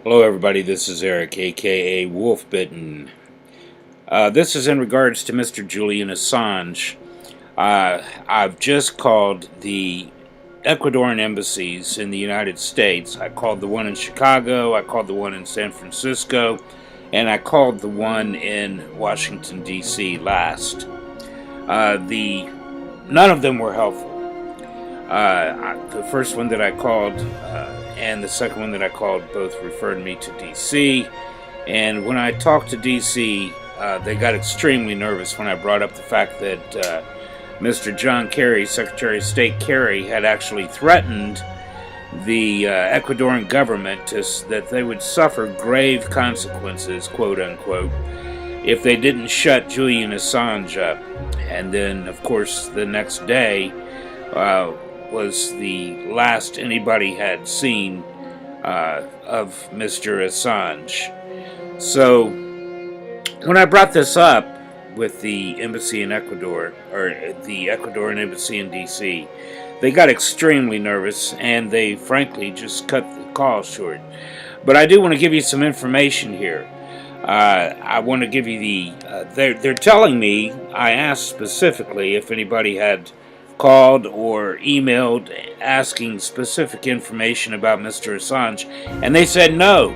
Hello, everybody. This is Eric, aka Wolfbitten. This is in regards to Mr. Julian Assange. I've just called the Ecuadorian embassies in the United States. I called the one in Chicago, I called the one in San Francisco, and I called the one in Washington, D.C. last. The None of them were helpful. The first one that I called and the second one that I called both referred me to D.C. And when I talked to D.C., they got extremely nervous when I brought up the fact that Mr. John Kerry, Secretary of State Kerry, had actually threatened the Ecuadorian government that they would suffer grave consequences, quote unquote, if they didn't shut Julian Assange up. And then, of course, the next day was the last anybody had seen of Mr. Assange. So, when I brought this up with the embassy in Ecuador, or the Ecuadorian embassy in D.C., they got extremely nervous and they frankly just cut the call short. But I do want to give you some information here. I want to give you they're telling me, I asked specifically if anybody had called or emailed asking specific information about Mr. Assange, and they said no.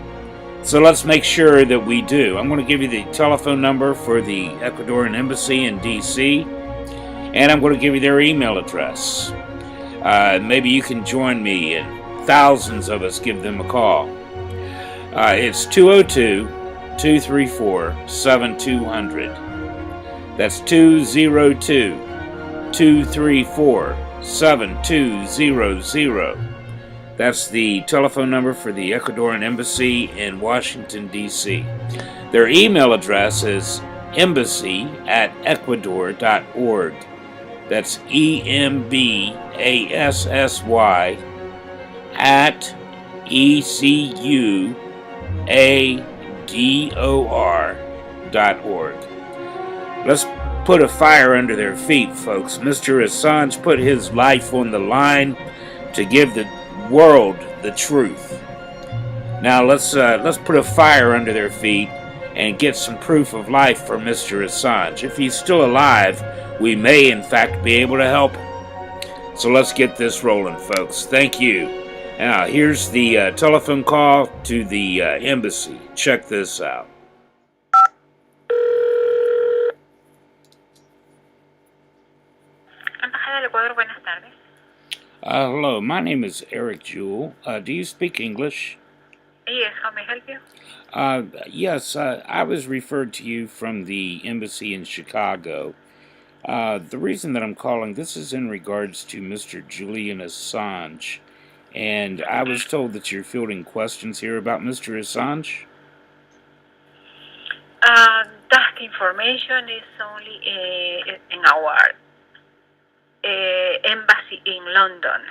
So let's make sure that we do. I'm going to give you the telephone number for the Ecuadorian Embassy in D.C., and I'm going to give you their email address. Maybe you can join me, and thousands of us give them a call. It's 202 234 7200. That's 202 234 7200. That's the telephone number for the Ecuadorian Embassy in Washington, D.C. Their email address is embassy@ecuador.org. That's EMBASSY at ECUADOR.org. Let's put a fire under their feet, folks. Mr. Assange put his life on the line to give the world the truth. Now let's put a fire under their feet and get some proof of life for Mr. Assange. If he's still alive, we may in fact be able to help him. So let's get this rolling, folks. Thank you. Now here's the telephone call to the embassy. Check this out. Embajada del Ecuador, buenas tardes. Hello, my name is Eric Jewell. Do you speak English? Yes, how may I help you? Yes, I was referred to you from the embassy in Chicago. The reason that I'm calling, this is in regards to Mr. Julian Assange. And I was told that you're fielding questions here about Mr. Assange. That information is only in our embassy in London.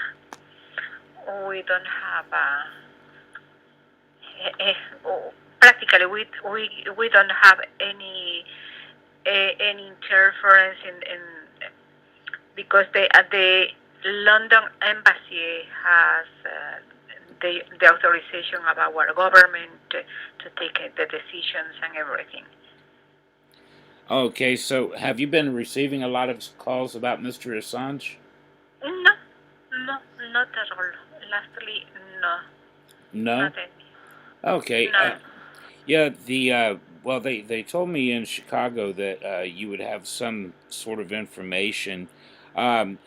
We don't have practically we don't have any interference in because the London embassy has the authorization of our government to take the decisions and everything. Okay, so have you been receiving a lot of calls about Mr. Assange? No, not at all. Lastly, no. No? Not any. Okay. No. Yeah, well, they told me in Chicago that you would have some sort of information.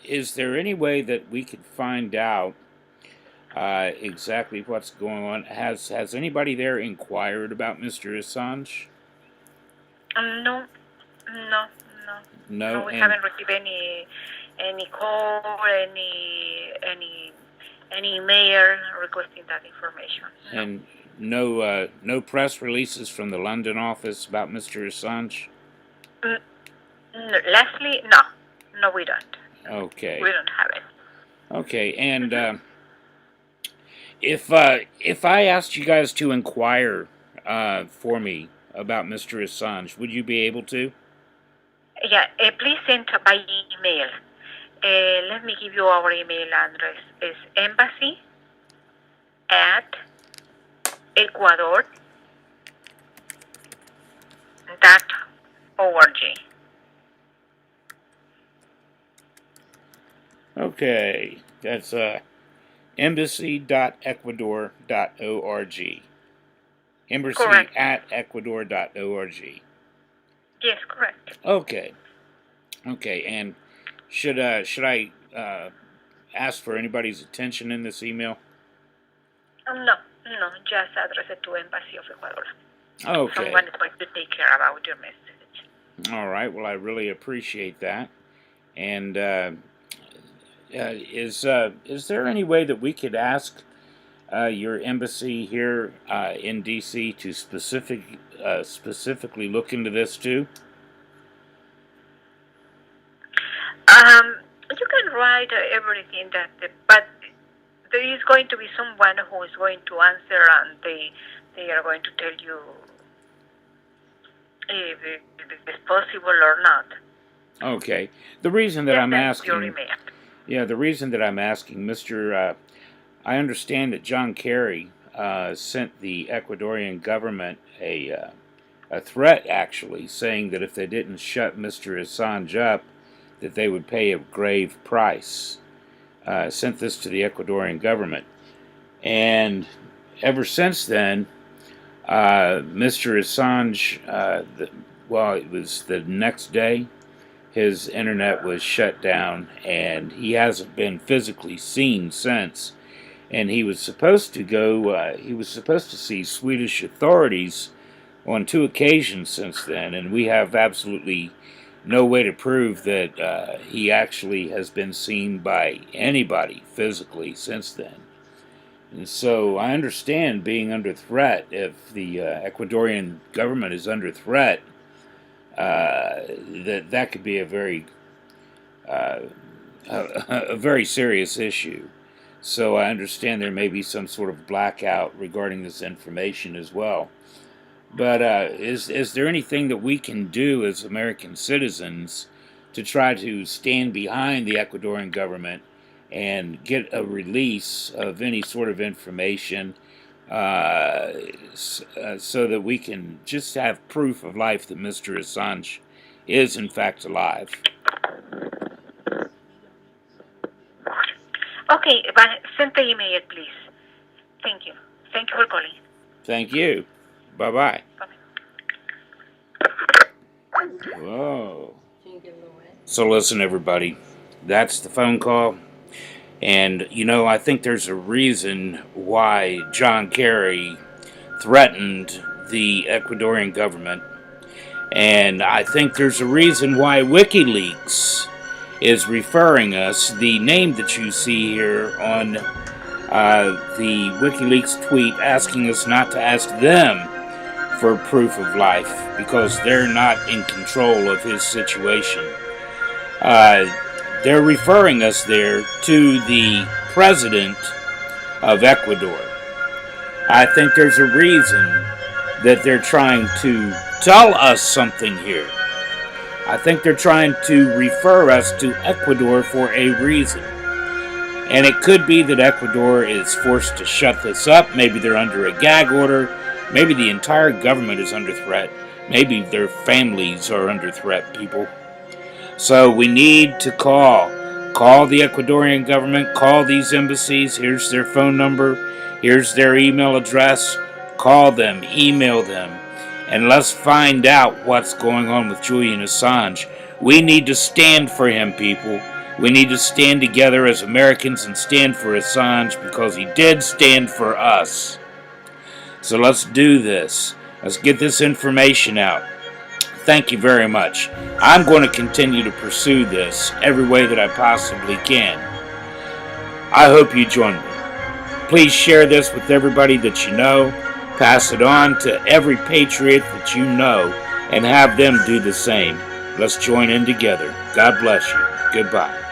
Is there any way that we could find out exactly what's going on? Has anybody there inquired about Mr. Assange? No. No, We and haven't received any call, any email requesting that information. No. and no press releases from the London office about Mr. Assange. Lastly, no, we don't. Okay. We don't have it. Okay, and if I asked you guys to inquire for me about Mr. Assange, would you be able to? Yeah, please send by email. Let me give you our email address. It's embassy at Ecuador.org. Okay, that's embassy.ecuador.org. Embassy Correct. at ecuador.org. Yes, correct. Okay. Okay, and should I ask for anybody's attention in this email? No, just address it to Embassy of Ecuador. Okay. Someone is going to take care about your message. All right. Well, I really appreciate that. And is there any way that we could ask your embassy here in D.C. to specifically look into this too? You can write everything but there is going to be someone who is going to answer, and they are going to tell you if it's possible or not. Okay. The reason that Just I'm send asking, your email. yeah, the reason that I'm asking, Mr. I understand that John Kerry sent the Ecuadorian government a threat, actually, saying that if they didn't shut Mr. Assange up, that they would pay a grave price. Sent this to the Ecuadorian government. And ever since then, Mr. Assange, it was the next day, his internet was shut down, and he hasn't been physically seen since. And he was supposed to see Swedish authorities on 2 occasions since then, and we have absolutely no way to prove that he actually has been seen by anybody physically since then. And so I understand being under threat. If the Ecuadorian government is under threat, that could be a very serious issue. So I understand there may be some sort of blackout regarding this information as well. But is there anything that we can do as American citizens to try to stand behind the Ecuadorian government and get a release of any sort of information so that we can just have proof of life that Mr. Assange is in fact alive? Okay, but send the email, please. Thank you. Thank you for calling. Thank you. Bye-bye. Bye. Whoa. So listen, everybody. That's the phone call. And, I think there's a reason why John Kerry threatened the Ecuadorian government. And I think there's a reason why WikiLeaks is referring us. The name that you see here on the WikiLeaks tweet asking us not to ask them for proof of life because they're not in control of his situation. They're referring us there to the president of Ecuador. I think there's a reason that they're trying to tell us something here. I think they're trying to refer us to Ecuador for a reason. And it could be that Ecuador is forced to shut this up. Maybe they're under a gag order. Maybe the entire government is under threat. Maybe their families are under threat, people. So we need to call the Ecuadorian government, call these embassies. Here's their phone number, here's their email address. Call them, email them, and let's find out what's going on with Julian Assange. We need to stand for him, people. We need to stand together as Americans and stand for Assange because he did stand for us. So let's do this. Let's get this information out. Thank you very much. I'm going to continue to pursue this every way that I possibly can. I hope you join me. Please share this with everybody that you know. Pass it on to every patriot that you know and have them do the same. Let's join in together. God bless you. Goodbye.